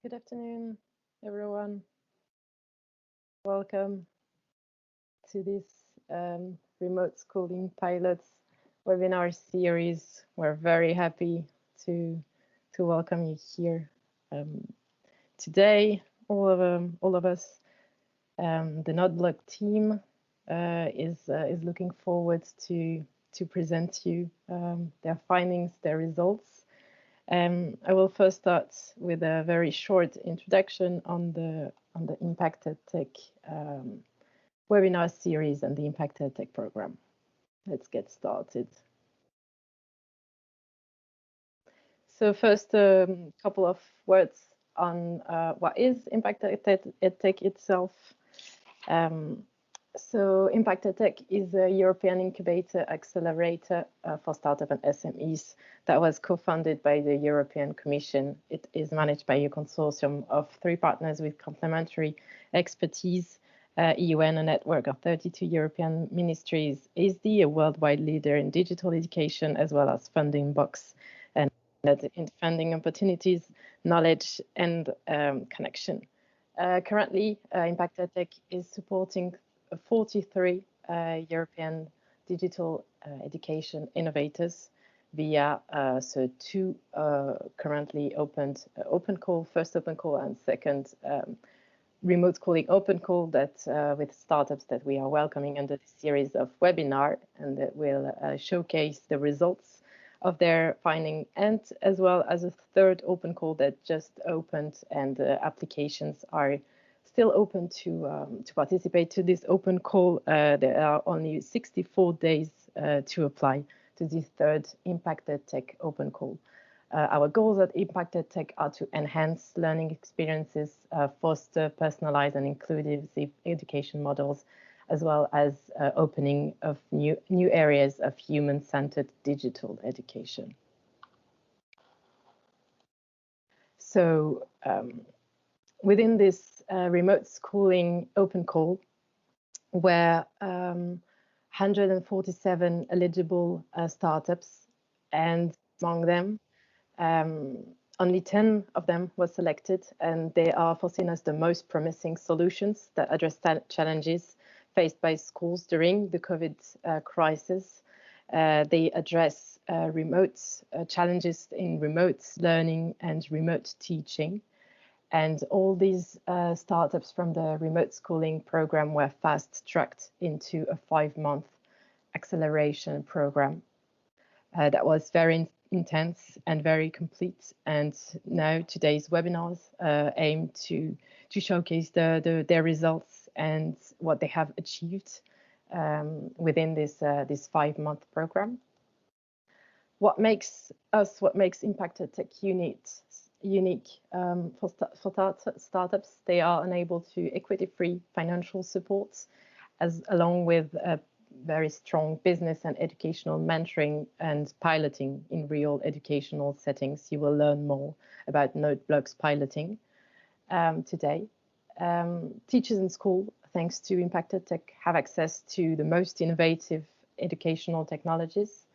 Good afternoon, everyone. Welcome to this remote schooling pilots webinar series. We're very happy to welcome you here today. All of us, the Notebloc team is looking forward to present you their findings, their results. I will first start with a very short introduction on the IMPACT EdTech webinar series and the IMPACT EdTech program. Let's get started. So first, a couple of words on what is IMPACT EdTech itself. So IMPACT EdTech is a European incubator accelerator for startup and SMEs that was co-funded by the European Commission. It is managed by a consortium of 3 partners with complementary expertise. EUN, a network of 32 European ministries, is a worldwide leader in digital education, as well as funding box and in funding opportunities, knowledge, and connection. Currently, IMPACT EdTech is supporting 43 European digital education innovators via 2 currently opened open call, first open call and second remote schooling open call that with startups that we are welcoming under this series of webinar, and that will showcase the results of their finding, and as well as a third open call that just opened, and applications are still open to participate to this open call. There are only 64 days to apply to this third IMPACT EdTech open call. Our goals at IMPACT EdTech are to enhance learning experiences, foster personalized and inclusive education models, as well as opening of new areas of human-centered digital education. So within this remote schooling open call, where 147 eligible startups, and among them, only 10 of them were selected, and they are foreseen as the most promising solutions that address challenges faced by schools during the COVID crisis. They address remote challenges in remote learning and remote teaching. And all these startups from the remote schooling program were fast-tracked into a 5-month acceleration program that was very intense and very complete. And now today's webinars aim to showcase their results and what they have achieved within this 5-month program. What makes IMPACT EdTech unique for startups? They are enabled to equity-free financial support, along with very strong business and educational mentoring and piloting in real educational settings. You will learn more about Notebloc's piloting today. Teachers in school, thanks to IMPACT EdTech, have access to the most innovative educational technologies.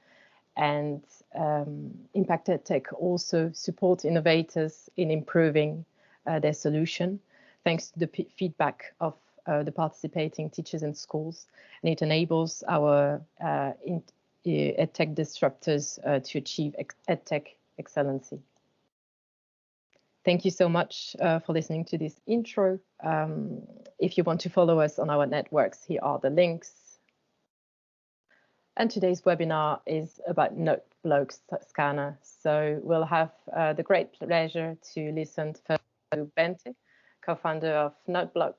And IMPACT EdTech also support innovators in improving their solution, thanks to the feedback of the participating teachers in schools. And it enables our EdTech disruptors to achieve EdTech excellency. Thank you so much for listening to this intro. If you want to follow us on our networks, here are the links. And today's webinar is about Notebloc Scanner. So we'll have the great pleasure to listen first to Bente, co-founder of Notebloc,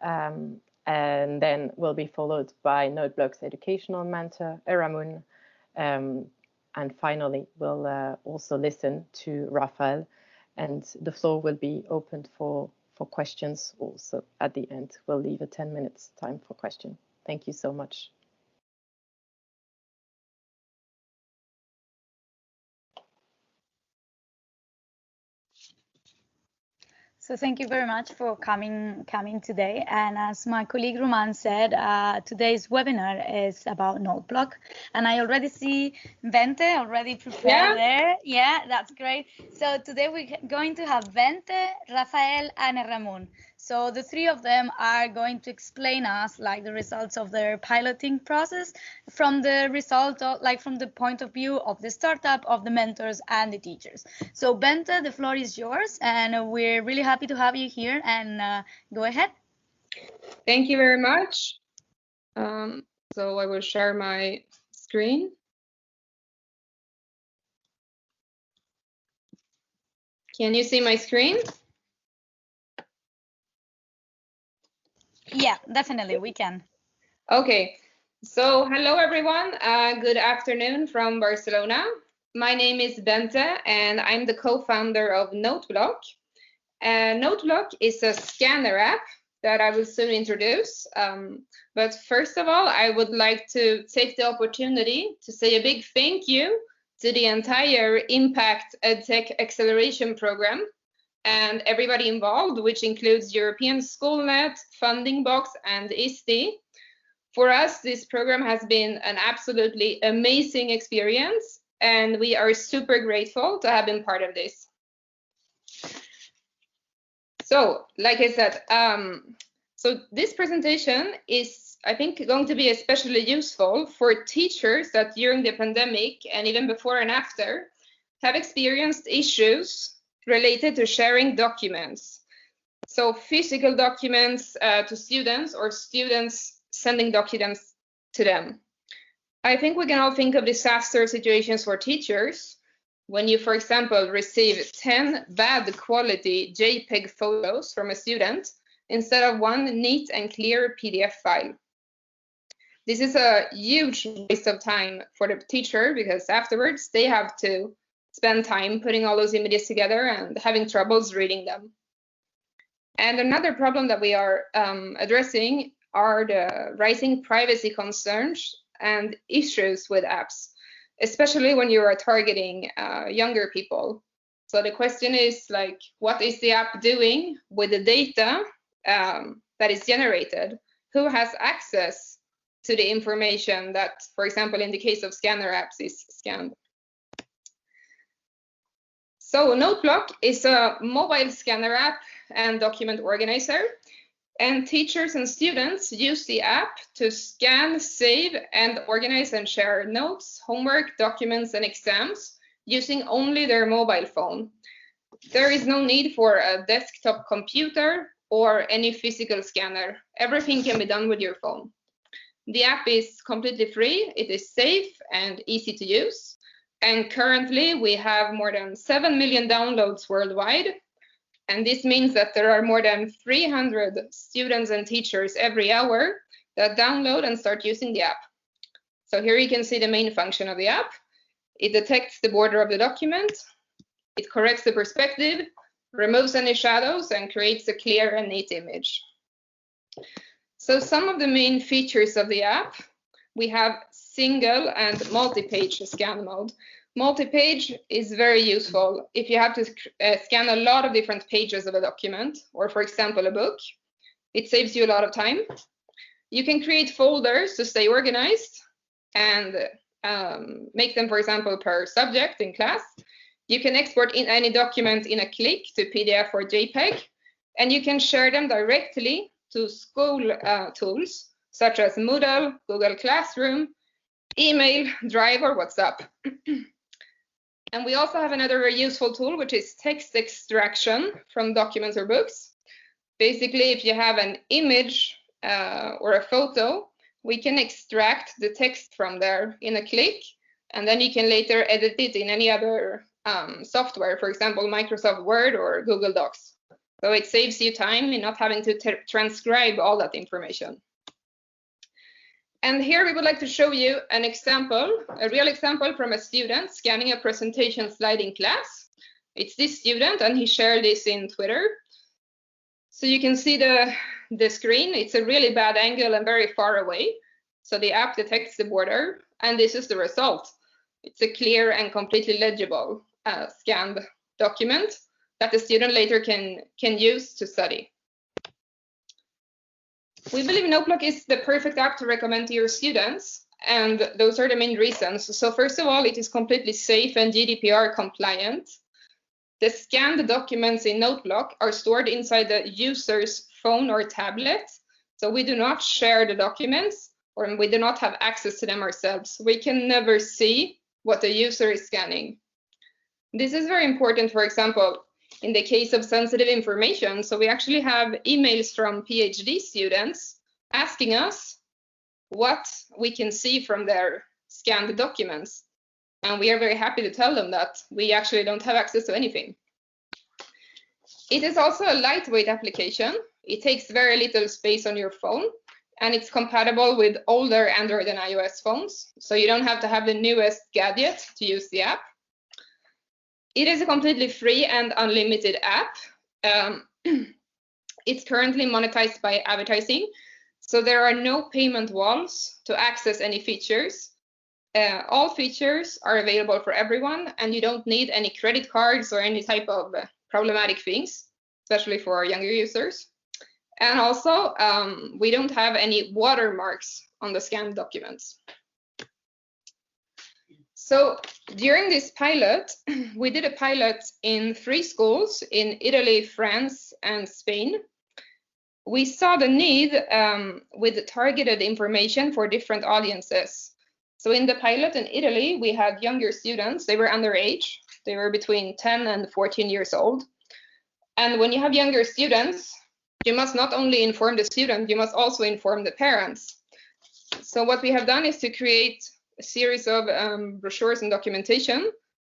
and then will be followed by Notebloc's educational mentor, Eramun. And finally, we'll also listen to Raphael, and the floor will be opened for questions also at the end. We'll leave a 10 minutes time for question. Thank you so much. So thank you very much for coming today. And as my colleague Roman said, today's webinar is about Notebloc. And I already see Bente already prepared there. Yeah, that's great. So today we're going to have Bente, Rafael, and Ramon. So the three of them are going to explain us like the results of their piloting process from the result of from the point of view of the startup, of the mentors and the teachers. So Bente, the floor is yours, and we're really happy to have you here, and go ahead. Thank you very much. So I will share my screen. Can you see my screen? Yeah, definitely, we can. Okay, so hello everyone. Good afternoon from Barcelona. My name is Bente and I'm the co-founder of Notebloc. Notebloc is a scanner app that I will soon introduce. But first of all, I would like to take the opportunity to say a big thank you to the entire IMPACT EdTech Acceleration Program and everybody involved, which includes European Schoolnet, Funding Box, and ISTI. For us, this program has been an absolutely amazing experience, and we are super grateful to have been part of this. So, like I said, so this presentation is, I think, going to be especially useful for teachers that during the pandemic and even before and after have experienced issues related to sharing documents. So physical documents to students or students sending documents to them. I think we can all think of disaster situations for teachers when you, for example, receive 10 bad quality JPEG photos from a student instead of one neat and clear PDF file. This is a huge waste of time for the teacher because afterwards they have to spend time putting all those images together and having troubles reading them. And another problem that we are addressing are the rising privacy concerns and issues with apps, especially when you are targeting younger people. So the question is like, what is the app doing with the data that is generated? Who has access to the information that, for example, in the case of scanner apps, is scanned? So Notebloc is a mobile scanner app and document organizer. And teachers and students use the app to scan, save, and organize and share notes, homework, documents, and exams using only their mobile phone. There is no need for a desktop computer or any physical scanner. Everything can be done with your phone. The app is completely free, it is safe and easy to use. And currently we have more than 7 million downloads worldwide. And this means that there are more than 300 students and teachers every hour that download and start using the app. So here you can see the main function of the app. It detects the border of the document, it corrects the perspective, removes any shadows, and creates a clear and neat image. So some of the main features of the app, we have single and multi-page scan mode. Multi-page is very useful if you have to scan a lot of different pages of a document, or for example, a book. It saves you a lot of time. You can create folders to stay organized and make them, for example, per subject in class. You can export in any document in a click to PDF or JPEG, and you can share them directly to school tools such as Moodle, Google Classroom, email, Drive, or WhatsApp. And we also have another very useful tool, which is text extraction from documents or books. Basically, if you have an image or a photo, we can extract the text from there in a click, and then you can later edit it in any other software, for example, Microsoft Word or Google Docs. So it saves you time in not having to transcribe all that information. And here we would like to show you an example, a real example from a student scanning a presentation slide in class. It's this student, and he shared this in Twitter. So you can see the screen. It's a really bad angle and very far away. So the app detects the border, and this is the result. It's a clear and completely legible scanned document. that the student later can use to study. We believe Notebloc is the perfect app to recommend to your students, and those are the main reasons. So first of all, it is completely safe and GDPR compliant. The scanned documents in Notebloc are stored inside the user's phone or tablet. So we do not share the documents, or we do not have access to them ourselves. We can never see what the user is scanning. This is very important, for example, in the case of sensitive information. So we actually have emails from PhD students asking us what we can see from their scanned documents. And we are very happy to tell them that we actually don't have access to anything. It is also a lightweight application. It takes very little space on your phone, and it's compatible with older Android and iOS phones. So you don't have to have the newest gadget to use the app. It is a completely free and unlimited app. It's currently monetized by advertising. So there are no payment walls to access any features. All features are available for everyone, and you don't need any credit cards or any type of problematic things, especially for our younger users. And also, we don't have any watermarks on the scanned documents. So during this pilot, we did a pilot in 3 schools in Italy, France, and Spain. We saw the need with targeted information for different audiences. So in the pilot in Italy, we had younger students. They were underage. They were between 10 and 14 years old. And when you have younger students, you must not only inform the student, you must also inform the parents. So what we have done is to create a series of brochures and documentation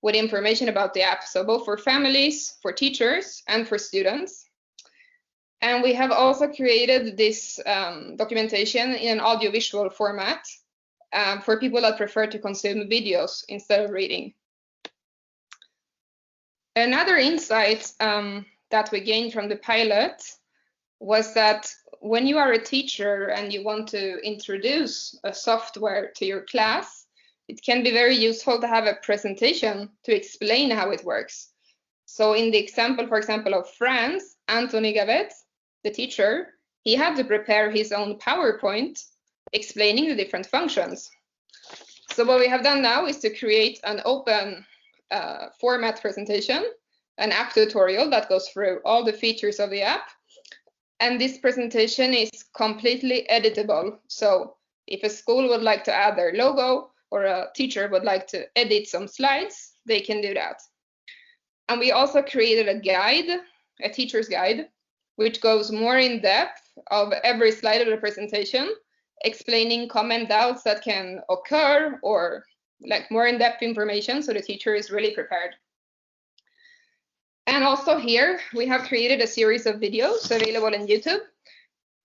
with information about the app. So both for families, for teachers, and for students. And we have also created this documentation in an audiovisual format for people that prefer to consume videos instead of reading. Another insight that we gained from the pilot was that when you are a teacher and you want to introduce a software to your class, it can be very useful to have a presentation to explain how it works. So in the example, for example, of France, Anthony Gavet, the teacher, he had to prepare his own PowerPoint explaining the different functions. So what we have done now is to create an open format presentation, an app tutorial that goes through all the features of the app. And this presentation is completely editable. So if a school would like to add their logo or a teacher would like to edit some slides, they can do that. And we also created a guide, a teacher's guide, which goes more in depth of every slide of the presentation, explaining common doubts that can occur or like more in-depth information, so the teacher is really prepared. And also here, we have created a series of videos available on YouTube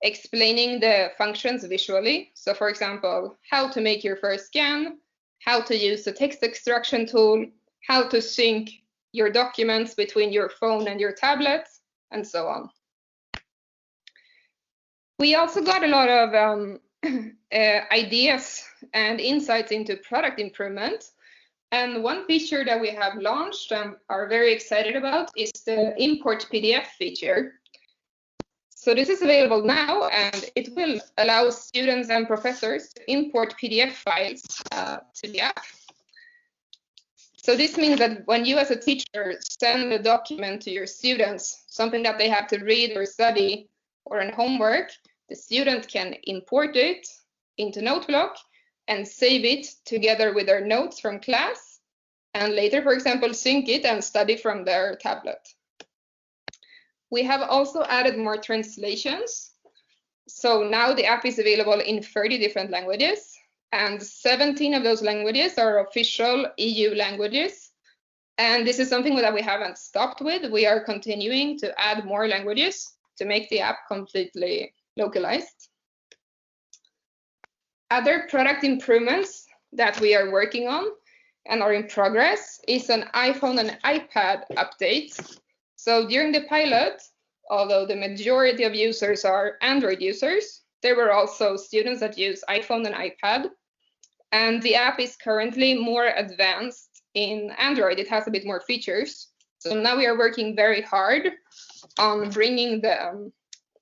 explaining the functions visually. So for example, how to make your first scan, how to use the text extraction tool, how to sync your documents between your phone and your tablet, and so on. We also got a lot of ideas and insights into product improvement. And one feature that we have launched and are very excited about is the import PDF feature. So this is available now, and it will allow students and professors to import PDF files to the app. So this means that when you as a teacher send a document to your students, something that they have to read or study or an homework, the student can import it into Notebloc and save it together with their notes from class, and later, for example, sync it and study from their tablet. We have also added more translations. So now the app is available in 30 different languages, and 17 of those languages are official EU languages. And this is something that we haven't stopped with. We are continuing to add more languages to make the app completely localized. Other product improvements that we are working on and are in progress is an iPhone and iPad update. So during the pilot, although the majority of users are Android users, there were also students that use iPhone and iPad. And the app is currently more advanced in Android. It has a bit more features. So now we are working very hard on bringing the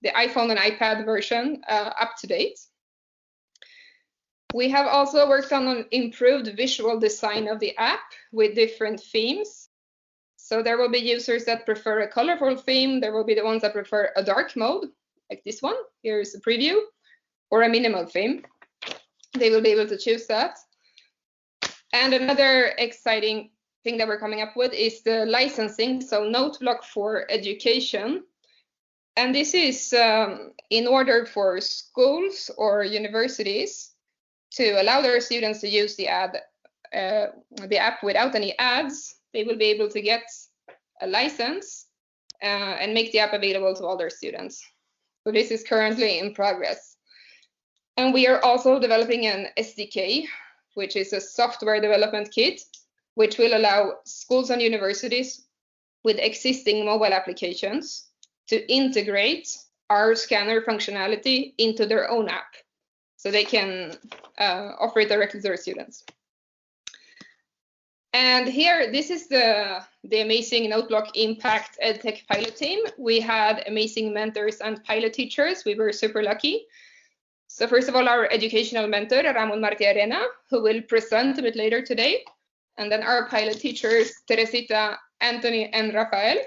iPhone and iPad version up to date. We have also worked on an improved visual design of the app with different themes. So there will be users that prefer a colorful theme. There will be the ones that prefer a dark mode, like this one. Here's a preview, or a minimal theme. They will be able to choose that. And another exciting thing that we're coming up with is the licensing, so Notebloc for education. And this is in order for schools or universities to allow their students to use the app without any ads. They will be able to get a license and make the app available to all their students. So this is currently in progress. And we are also developing an SDK, which is a software development kit, which will allow schools and universities with existing mobile applications to integrate our scanner functionality into their own app, so they can offer it directly to their students. And here, this is the amazing Notebloc IMPACT EdTech pilot team. We had amazing mentors and pilot teachers. We were super lucky. So first of all, our educational mentor, Ramon Marti Arena, who will present a bit later today. And then our pilot teachers, Teresita, Anthony, and Rafael.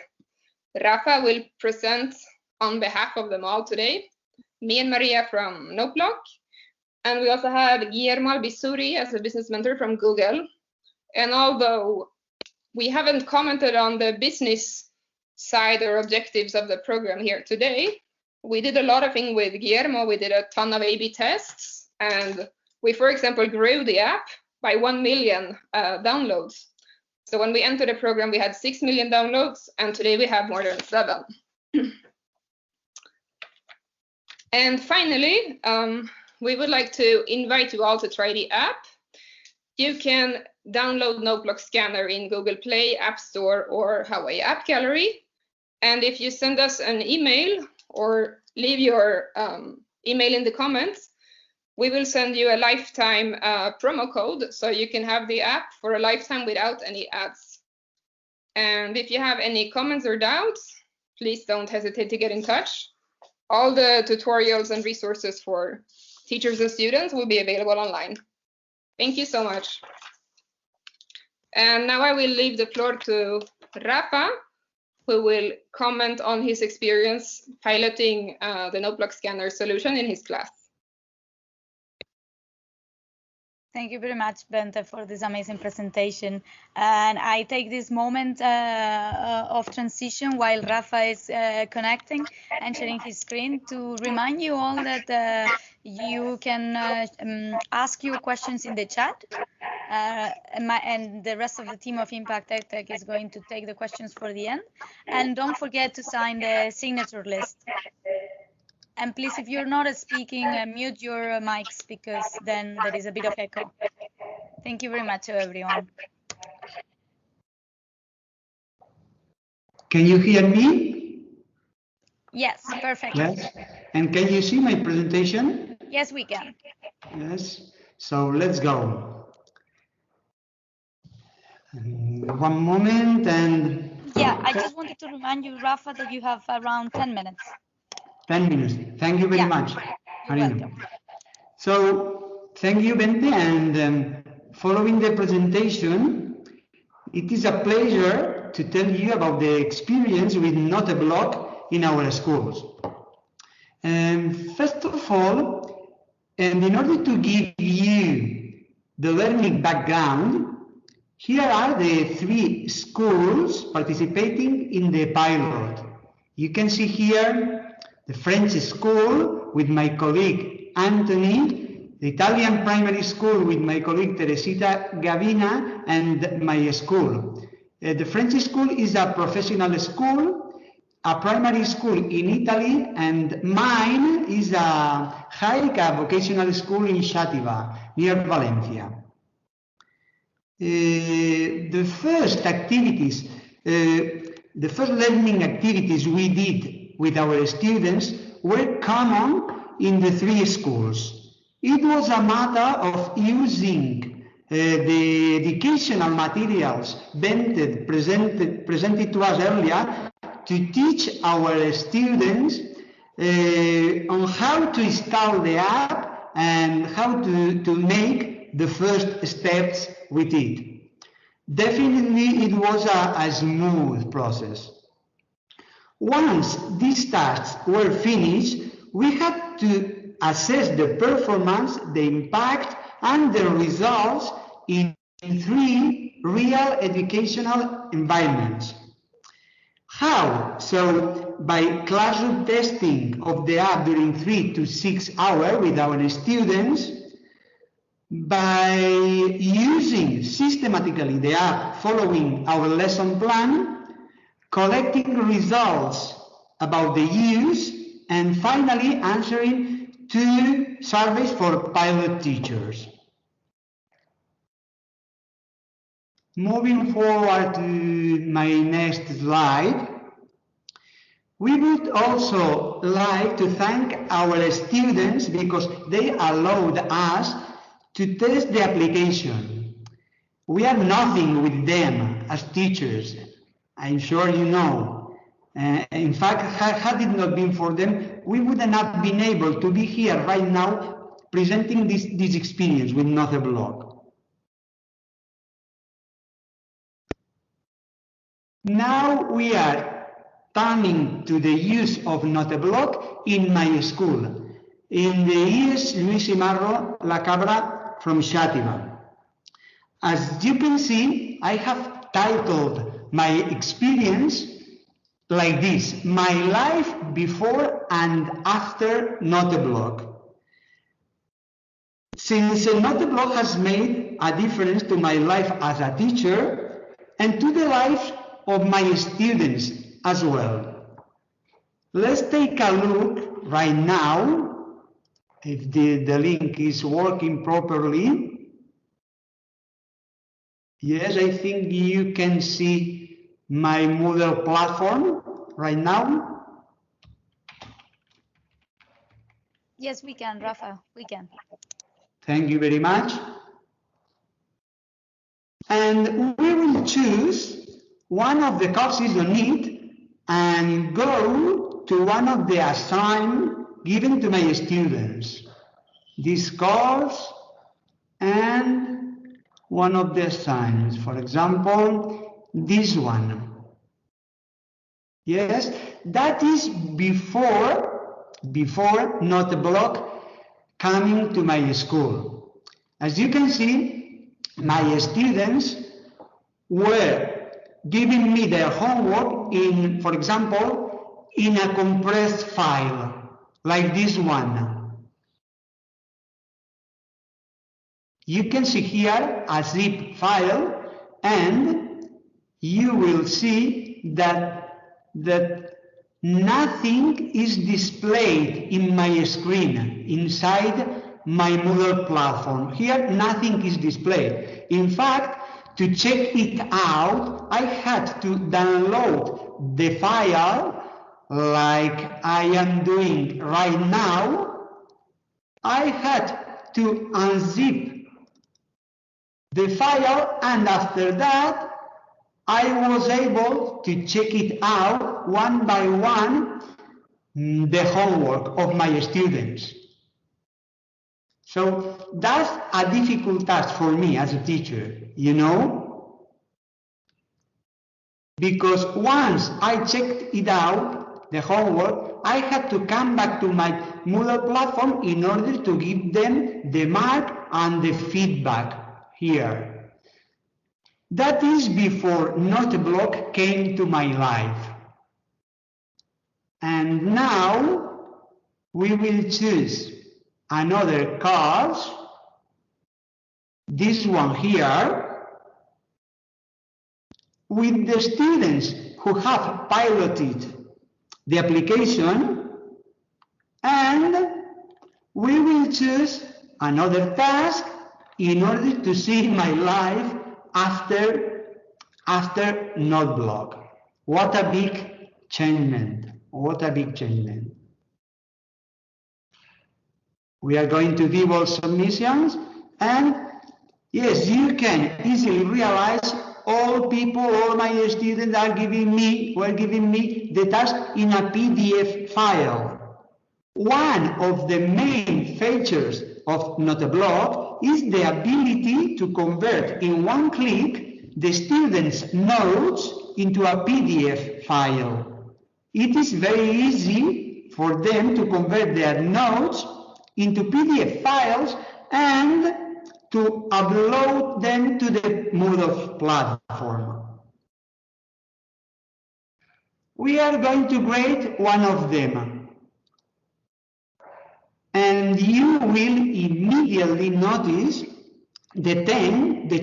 Rafa will present on behalf of them all today. Me and Maria from Notebloc. And we also have Guillermo Albizuri as a business mentor from Google. And although we haven't commented on the business side or objectives of the program here today, we did a lot of things with Guillermo. We did a ton of A/B tests, and we, for example, grew the app by 1 million downloads. So when we entered the program, we had 6 million downloads, and today we have more than 7. And finally, we would like to invite you all to try the app. You can download Notebloc Scanner in Google Play, App Store, or Hawaii App Gallery. And if you send us an email or leave your email in the comments, we will send you a lifetime promo code, so you can have the app for a lifetime without any ads. And if you have any comments or doubts, please don't hesitate to get in touch. All the tutorials and resources for teachers and students will be available online. Thank you so much. And now I will leave the floor to Rafa, who will comment on his experience piloting the Notebloc Scanner solution in his class. Thank you very much, Bente, for this amazing presentation. And I take this moment of transition while Rafa is connecting and sharing his screen to remind you all that you can ask your questions in the chat. And the rest of the team of IMPACT EdTech is going to take the questions for the end. And don't forget to sign the signature list. And please, if you're not speaking, mute your mics, because then there is a bit of echo. Thank you very much to everyone. Can you hear me? Yes, perfect. Yes. And can you see my presentation? Yes, we can. Yes. So let's go. One moment and... Yeah, I just wanted to remind you, Rafa, that you have around 10 minutes. 10 minutes. Thank you very much. You're welcome. So, thank you, Bente, and following the presentation, it is a pleasure to tell you about the experience with Notebloc in our schools. First of all, and in order to give you the learning background, here are the 3 schools participating in the pilot. You can see here the French school with my colleague Anthony, the Italian primary school with my colleague Teresita Gavina, and my school. The French school is a professional school, a primary school in Italy, and mine is a vocational school in Xàtiva, near Valencia. The first learning activities we did with our students were common in the 3 schools. It was a matter of using the educational materials presented to us earlier to teach our students on how to install the app and how to make the first steps with it. Definitely it was a smooth process. Once these tasks were finished, we had to assess the performance, the impact, and the results in 3 real educational environments. How? So, by classroom testing of the app during 3 to 6 hours with our students, by using systematically the app following our lesson plan, collecting results about the use, and finally answering 2 surveys for pilot teachers. Moving forward to my next slide, we would also like to thank our students because they allowed us to test the application. We are nothing with them as teachers, I'm sure you know. In fact, had it not been for them, we would not been able to be here right now presenting this experience with Notebloc. Now we are turning to the use of Notebloc in my school, in the IES Luis Imarro La Cabra from Xàtiva. As you can see, I have titled my experience like this: my life before and after Notebloc. Since Notebloc has made a difference to my life as a teacher and to the life of my students as well. Let's take a look right now if the link is working properly. Yes, I think you can see my Moodle platform right now. Yes, we can, Rafa, we can. Thank you very much. And we will choose one of the courses on it and go to one of the assignments given to my students. This course and one of the assignments, for example, this one. Yes, that is before Notebloc coming to my school. As you can see, my students were giving me their homework in, for example, in a compressed file, like this one. You can see here a zip file, and you will see that nothing is displayed in my screen inside my Moodle platform. Here, nothing is displayed. In fact, to check it out, I had to download the file like I am doing right now. I had to unzip the file, and after that, I was able to check it out one by one, the homework of my students. So that's a difficult task for me as a teacher, you know? Because once I checked it out, the homework, I had to come back to my Moodle platform in order to give them the mark and the feedback here. That is before Notebloc came to my life. And now we will choose another course, this one here, with the students who have piloted the application, and we will choose another task in order to see my life after Notebloc. What a big changement, what a big changement. We are going to view all submissions, and Yes, you can easily realize all people, all my students were giving me the task in a PDF file. One of the main features of Notebloc is the ability to convert in one click the students' notes into a PDF file. It is very easy for them to convert their notes into PDF files and to upload them to the Moodle platform. We are going to grade one of them, and you will immediately notice the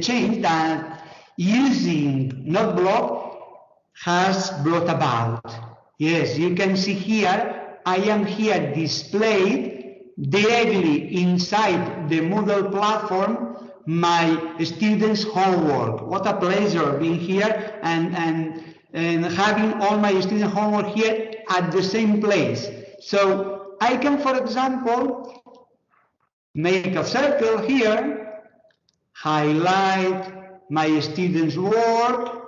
change that using Notebloc has brought about. Yes, you can see here, I am here displayed directly inside the Moodle platform my students' homework. What a pleasure being here and having all my students' homework here at the same place. So I can, for example, make a circle here, highlight my students' work.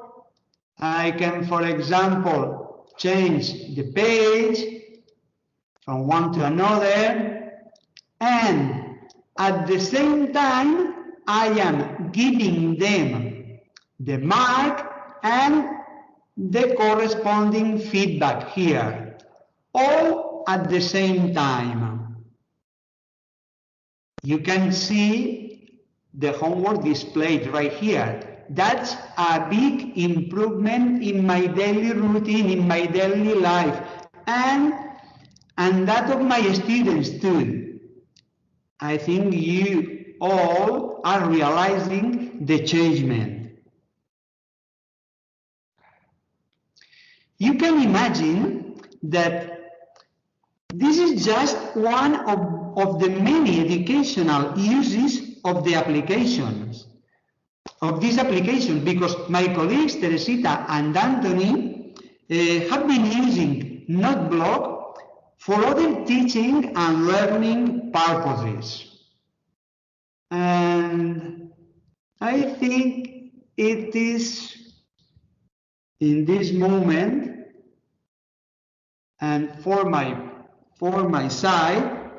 I can, for example, change the page from one to another, and at the same time, I am giving them the mark and the corresponding feedback here, all at the same time. You can see the homework displayed right here. That's a big improvement in my daily routine, in my daily life, and that of my students too. I think you all are realizing the changement. You can imagine that this is just one of the many educational uses of the applications, of this application, because my colleagues Teresita and Anthony have been using Notebloc for other teaching and learning purposes. And I think it is in this moment, and for my side,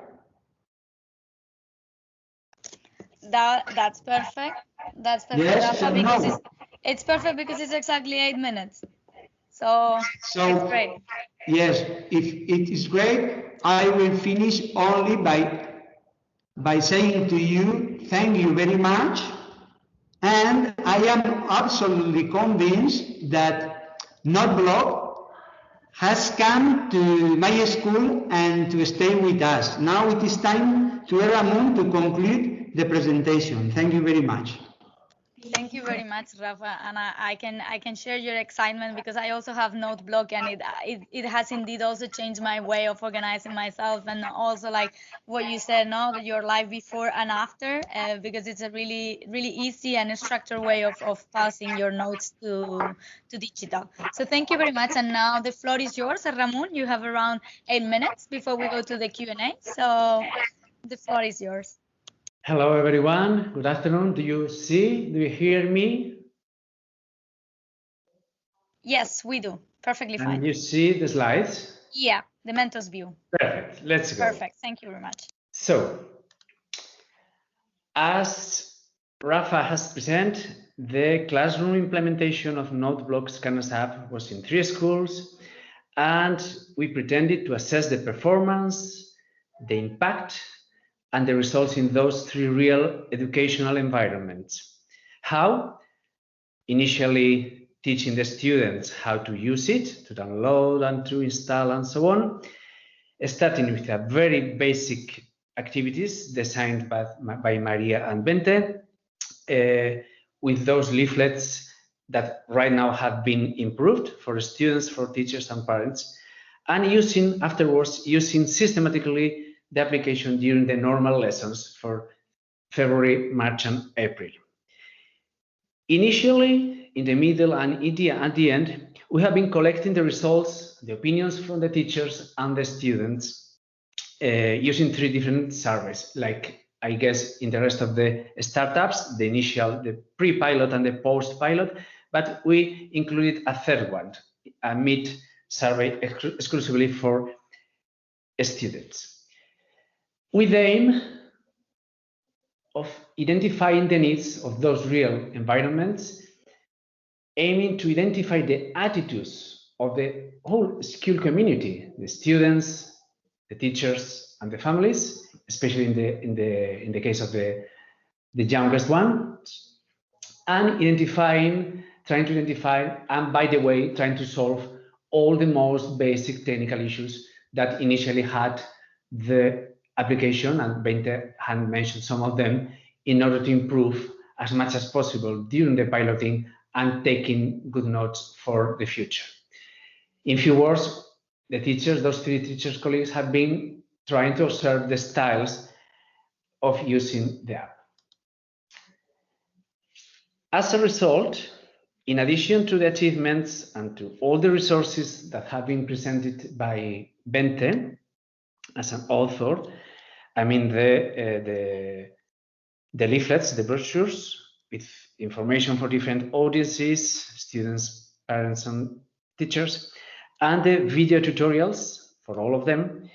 that's perfect. That's perfect, yes, Rafa, because it's perfect because it's exactly 8 minutes. So it's great. Yes, if it is great, I will finish only by saying to you, thank you very much. And I am absolutely convinced that Notebloc has come to my school and to stay with us. Now it is time to Ramon to conclude the presentation. Thank you very much. Thank you very much, Rafa, and I can share your excitement because I also have Notebloc, and it has indeed also changed my way of organizing myself, and also like what you said, no, your life before and after, because it's a really easy and structured way of passing your notes to digital. So thank you very much, and now the floor is yours, Ramon. You have around 8 minutes before we go to the Q&A, so the floor is yours. Hello, everyone. Good afternoon. Do you hear me? Yes, we do. Perfectly fine. And you see the slides? Yeah, the Mentos view. Perfect. Let's go. Perfect. Thank you very much. So, as Rafa has presented, the classroom implementation of Notebloc Scanners app was in 3 schools, and we pretended to assess the performance, the impact, and the results in those 3 real educational environments. How? Initially teaching the students how to use it, to download and to install and so on, starting with a very basic activities designed by Maria and Bente, with those leaflets that right now have been improved for students, for teachers and parents, and afterwards using systematically the application during the normal lessons for February, March, and April. Initially, in the middle, and at the end, we have been collecting the results, the opinions from the teachers and the students using 3 different surveys, like I guess, in the rest of the startups, the pre-pilot and the post-pilot, but we included a third one, a mid survey exclusively for students, with the aim of identifying the needs of those real environments, aiming to identify the attitudes of the whole school community, the students, the teachers, and the families, especially in the case of the youngest one, and trying to identify, and by the way, trying to solve all the most basic technical issues that initially had the application, and Bente had mentioned some of them, in order to improve as much as possible during the piloting and taking good notes for the future. In few words, the teachers, those 3 teachers colleagues, have been trying to observe the styles of using the app. As a result, in addition to the achievements and to all the resources that have been presented by Bente as an author, I mean the leaflets, the brochures with information for different audiences, students, parents, and teachers, and the video tutorials for all of them,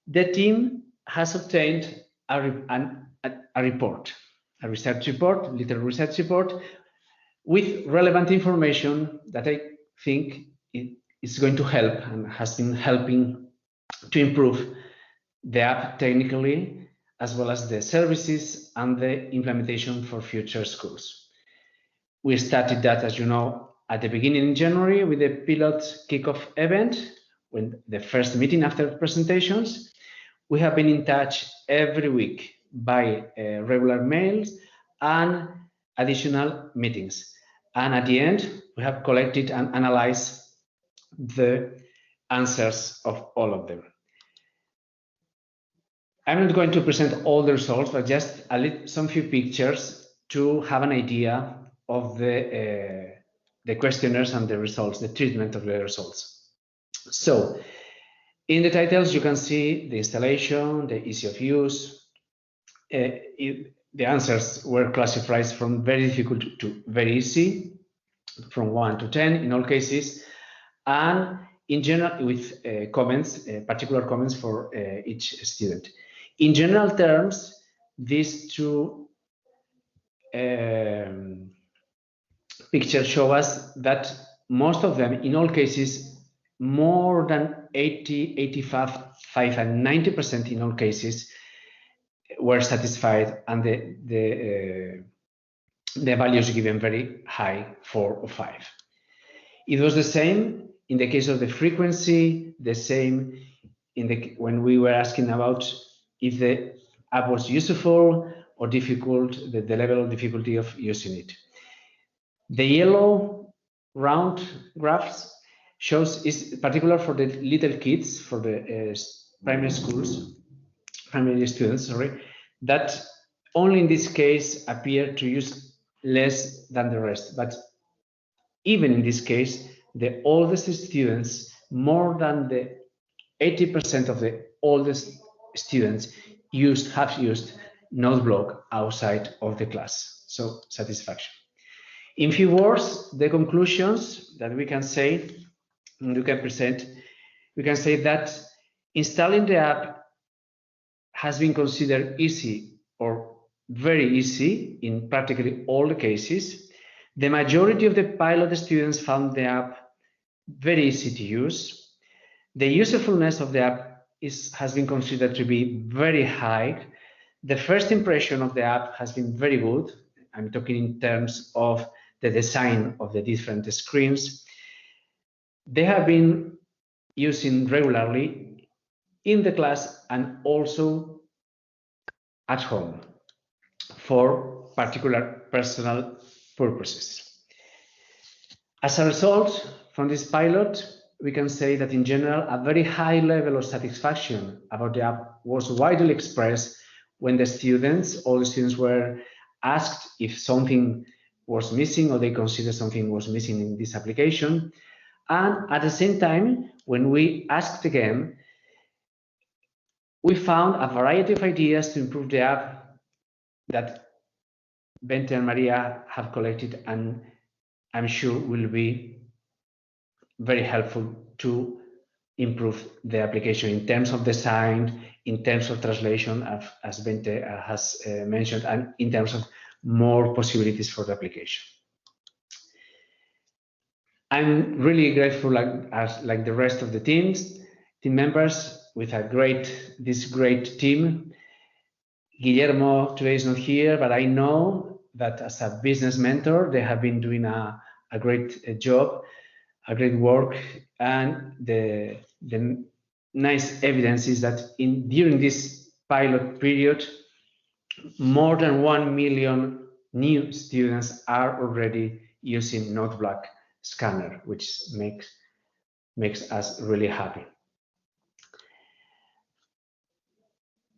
the team has obtained a report, a research report, little research report, with relevant information that I think is going to help and has been helping to improve the app technically, as well as the services and the implementation for future schools. We started that, as you know, at the beginning in January with the pilot kickoff event, when the first meeting after presentations. We have been in touch every week by regular mails and additional meetings. And at the end, we have collected and analyzed the answers of all of them. I'm not going to present all the results, but just some few pictures to have an idea of the questionnaires and the results, the treatment of the results. So, in the titles, you can see the installation, the ease of use. The answers were classified from very difficult to very easy, from 1 to 10 in all cases, and in general with comments, particular comments for each student. In general terms, these 2 pictures show us that most of them, in all cases, more than 80, 85, and 90% in all cases were satisfied, and the values given very high, 4 or 5. It was the same in the case of the frequency, the same when we were asking about if the app was useful or difficult, the level of difficulty of using it. The yellow round graphs is particular for the little kids, for the primary students, that only in this case appear to use less than the rest. But even in this case, the oldest students, more than the 80% of the oldest students have used Notebloc outside of the class. So satisfaction. In few words, the conclusions that we can say, and we can present, we can say that installing the app has been considered easy or very easy in practically all the cases. The majority of the pilot students found the app very easy to use. The usefulness of the app has been considered to be very high. The first impression of the app has been very good. I'm talking in terms of the design of the different screens. They have been using regularly in the class and also at home for particular personal purposes. As a result, from this pilot, we can say that in general, a very high level of satisfaction about the app was widely expressed when all the students were asked if something was missing or they considered something was missing in this application. And at the same time, when we asked again, we found a variety of ideas to improve the app that Bente and Maria have collected, and I'm sure will be very helpful to improve the application in terms of design, in terms of translation, as Bente has mentioned, and in terms of more possibilities for the application. I'm really grateful, like the rest of the team members, with this great team. Guillermo today is not here, but I know that as a business mentor, they have been doing a great job, a great work, and the nice evidence is that during this pilot period, more than 1 million new students are already using Notebloc scanner, which makes us really happy.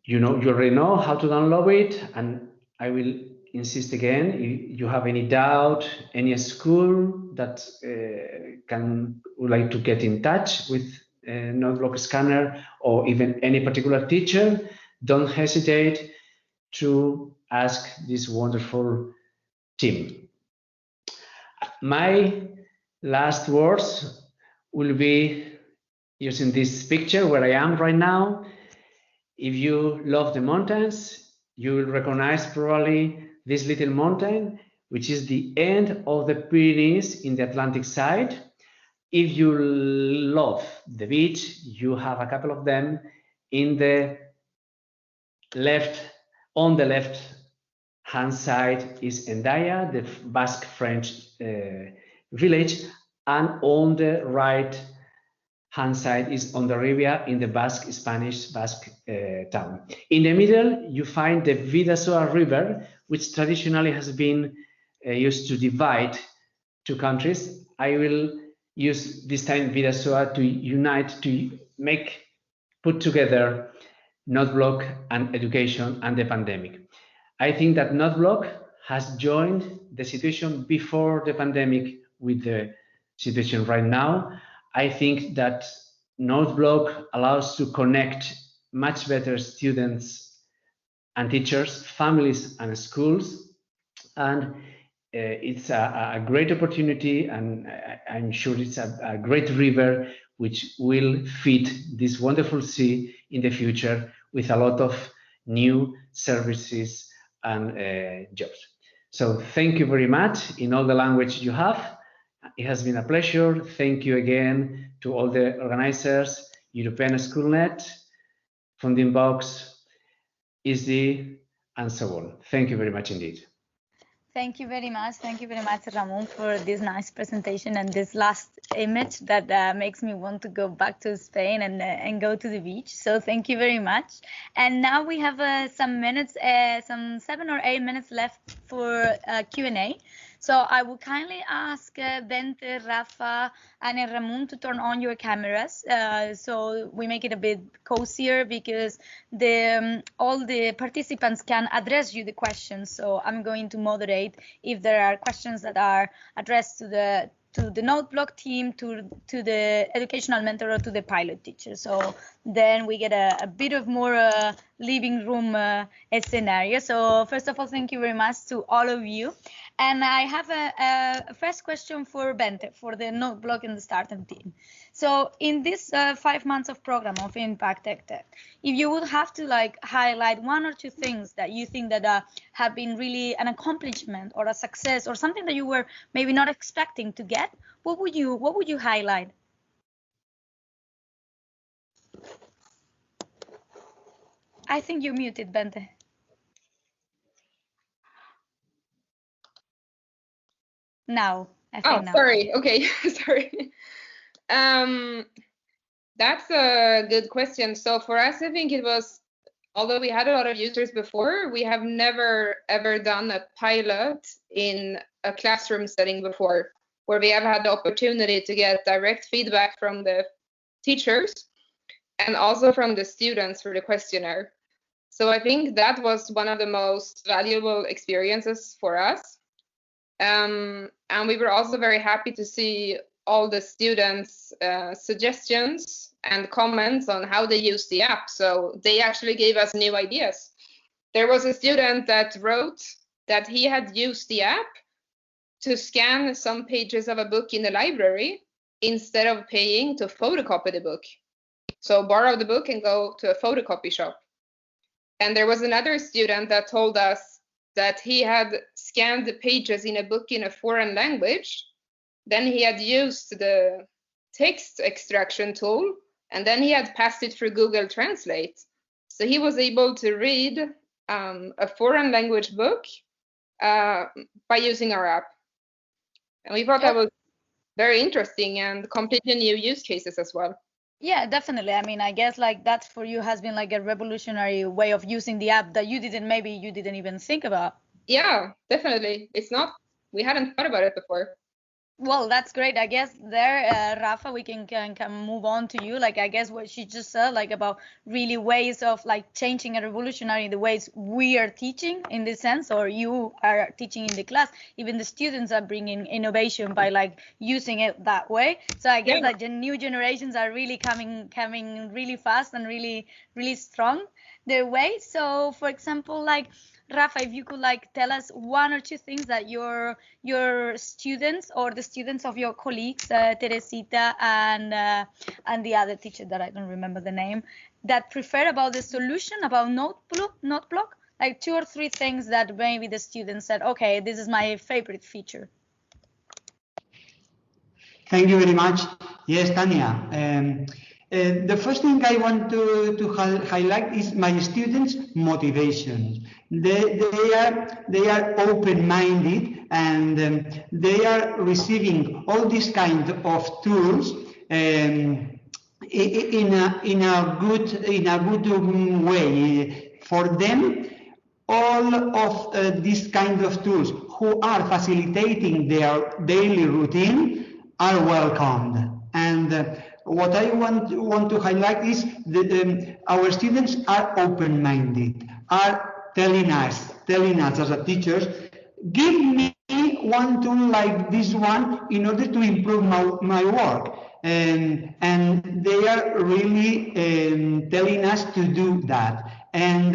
You already know how to download it, and I will insist again. If you have any doubt, any school that would like to get in touch with Notebloc scanner, or even any particular teacher, don't hesitate to ask this wonderful team. My last words will be using this picture where I am right now. If you love the mountains, you will recognize probably this little mountain, which is the end of the Pyrenees in the Atlantic side. If you love the beach, you have a couple of them in the left. On the left hand side is Hendaya, the Basque French village, and on the right hand side is Hondarribia in the Spanish Basque town. In the middle, you find the Bidasoa River, which traditionally has been used to divide two countries. I will use this time Bidasoa to unite, to put together Notebloc and education and the pandemic. I think that Notebloc has joined the situation before the pandemic with the situation right now. I think that Notebloc allows to connect much better students and teachers, families and schools, and it's a great opportunity, and I'm sure it's a great river which will feed this wonderful sea in the future with a lot of new services and jobs. So thank you very much in all the language you have. It has been a pleasure. Thank you again to all the organizers, European SchoolNet, Funding Box, EASY, and so on. Thank you very much indeed. Thank you very much. Thank you very much, Ramon, for this nice presentation and this last image that makes me want to go back to Spain and go to the beach. So thank you very much. And now we have some minutes, some 7 or 8 minutes left for Q&A. So I will kindly ask Bente, Rafa, and Ramon to turn on your cameras so we make it a bit cozier, because all the participants can address you the questions. So I'm going to moderate if there are questions that are addressed to the Notebloc team, to the educational mentor, or to the pilot teacher. So then we get a bit of more living room scenario. So first of all, thank you very much to all of you. And I have a first question for Bente, for the Notebloc and the startup team. So in this 5 months of program of IMPACT EdTech, if you would have to highlight 1 or 2 things that you think that have been really an accomplishment or a success, or something that you were maybe not expecting to get, what would you highlight? I think you're muted, Bente. Now, I think now. Sorry. Okay, sorry. That's a good question. So for us, I think it was, although we had a lot of users before, we have never ever done a pilot in a classroom setting before, where we have had the opportunity to get direct feedback from the teachers and also from the students through the questionnaire. So I think that was one of the most valuable experiences for us. And we were also very happy to see all the students' suggestions and comments on how they use the app. So they actually gave us new ideas there was a student that wrote that he had used the app to scan some pages of a book in the library instead of paying to photocopy the book. So borrow the book and go to a photocopy shop. And there was another student that told us that he had scanned the pages in a book in a foreign language. Then he had used the text extraction tool, and then he had passed it through Google Translate. So he was able to read a foreign language book by using our app. And we thought that was very interesting and completely new use cases as well. Yeah, definitely. I mean, I guess like that for you has been like a revolutionary way of using the app that you didn't even think about. Yeah, definitely. We hadn't thought about it before. Well, that's great. I guess there, Rafa, we can move on to you. Like, I guess what she just said, like about really ways of like changing and revolutionary the ways we are teaching in this sense, or you are teaching in the class. Even the students are bringing innovation by like using it that way. So I guess like the new generations are really coming really fast and really strong their way. So, for example, like Rafa, if you could like tell us one or two things that your students or the students of your colleagues, Teresita and the other teacher that I don't remember the name, that prefer about the solution about Notebloc, like 2 or 3 things that maybe the students said, okay, this is my favorite feature. Thank you very much. Yes, Tanya. The first thing I want to highlight is my students' motivation. They are open-minded, and they are receiving all these kind of tools in a good way. For them, all of these kind of tools who are facilitating their daily routine are welcomed. And what I want to highlight is that our students are open-minded, are telling us as a teachers, give me one tool like this one in order to improve my work. And they are really telling us to do that. And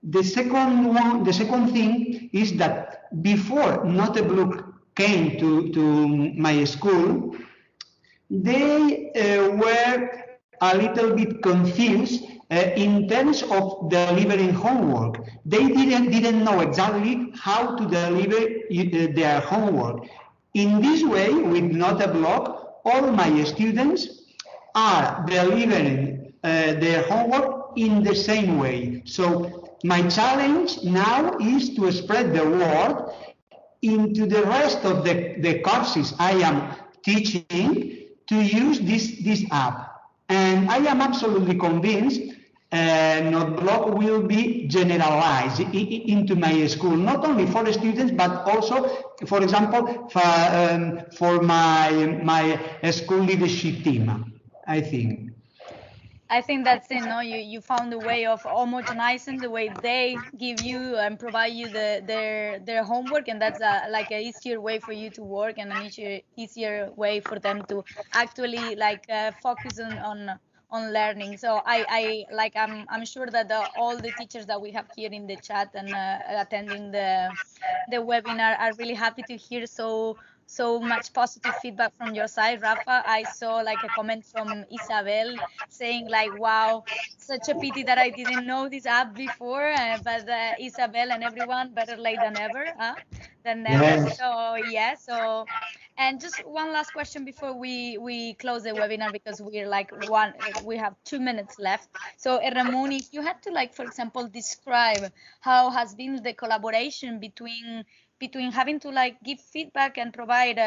the second thing is that before Notebloc came to my school, they were a little bit confused in terms of delivering homework. They didn't know exactly how to deliver their homework. In this way, with Notebloc, all my students are delivering their homework in the same way. So my challenge now is to spread the word into the rest of the courses I am teaching to use this app. And I am absolutely convinced Notebloc will be generalized into my school, not only for the students, but also, for example, for my school leadership team, I think. I think that's it. No, you found a way of homogenizing the way they give you and provide you their homework, and that's like an easier way for you to work and an easier way for them to actually like focus on learning. So I'm sure that all the teachers that we have here in the chat and attending the webinar are really happy to hear so much positive feedback from your side, Rafa. I saw like a comment from Isabel saying like, wow, such a pity that I didn't know this app before, but Isabel and everyone, better late than ever, than never. Yes. So yeah, and just one last question before we close the webinar, because we have 2 minutes left. So Ramon, if you had to like, for example, describe how has been the collaboration between having to like give feedback and provide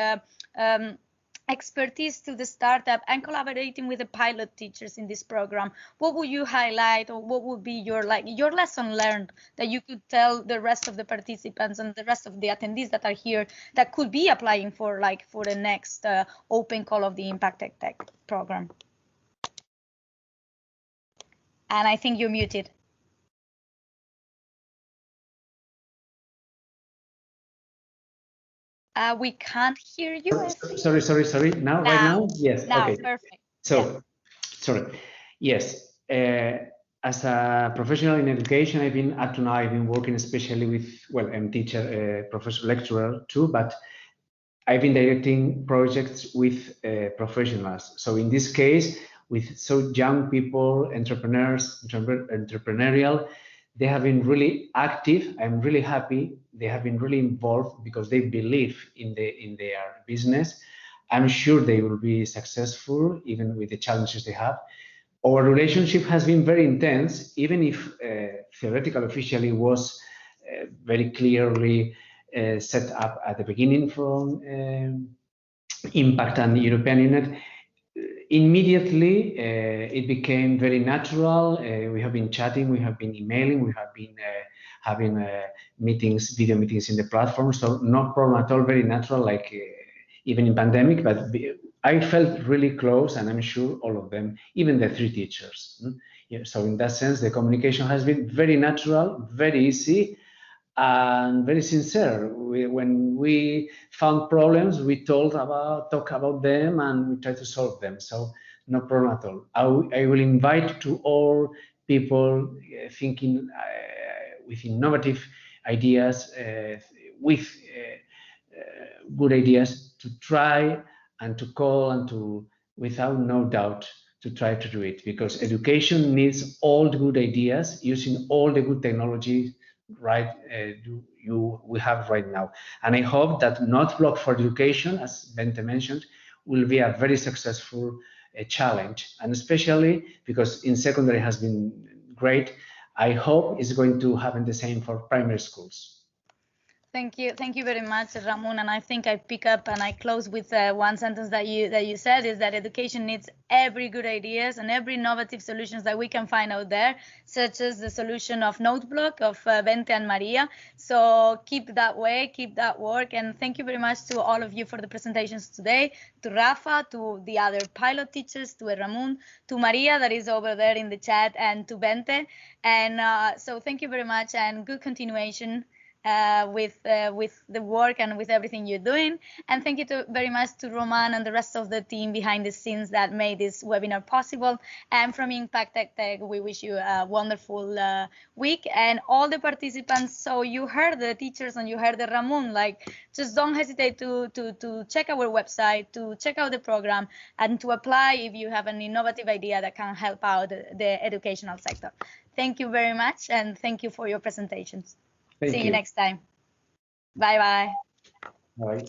expertise to the startup and collaborating with the pilot teachers in this program, what would you highlight, or what would be your lesson learned that you could tell the rest of the participants and the rest of the attendees that are here that could be applying for the next open call of the IMPACT EdTech program? And I think you're muted. We can't hear you. Sorry. Now, right now? Yes. Now, okay. Perfect. So, yeah. Sorry. Yes. as a professional in education, up to now, I've been working especially with, well, I'm teacher, professor, lecturer too, but I've been directing projects with professionals. So in this case, with so young people, entrepreneurs, entrepreneurial, they have been really active. I'm really happy. They have been really involved because they believe in their business. I'm sure they will be successful even with the challenges they have. Our relationship has been very intense, even if theoretical officially was very clearly set up at the beginning from IMPACT and the European Union. Immediately, it became very natural. We have been chatting, we have been emailing, we have been having meetings, video meetings in the platform. So no problem at all, very natural, like even in pandemic, but I felt really close, and I'm sure all of them, even the 3 teachers. Yeah, so in that sense, the communication has been very natural, very easy, and very sincere. When we found problems, we talk about them, and we try to solve them. So no problem at all. I will invite to all people thinking with innovative ideas, with good ideas, to try and to call and to, without no doubt, to try to do it, because education needs all the good ideas using all the good technology we have right now. And I hope that Notebloc for Education, as Bente mentioned, will be a very successful challenge, and especially because in secondary has been great. I hope it's going to happen the same for primary schools. Thank you very much, Ramon. And I think I pick up and I close with one sentence that you said, is that education needs every good ideas and every innovative solutions that we can find out there, such as the solution of Notebloc of Bente and Maria. So keep that way, keep that work, and thank you very much to all of you for the presentations today, to Rafa, to the other pilot teachers, to Ramon, to Maria that is over there in the chat, and to Bente. And so thank you very much, and good continuation with the work and with everything you're doing. And thank you very much to Roman and the rest of the team behind the scenes that made this webinar possible. And from Impact EdTech, we wish you a wonderful week, and all the participants. So you heard the teachers and you heard the Ramon, like, just don't hesitate to check our website, to check out the program, and to apply if you have an innovative idea that can help out the educational sector. Thank you very much, and thank you for your presentations. See you next time. Bye-bye. Bye.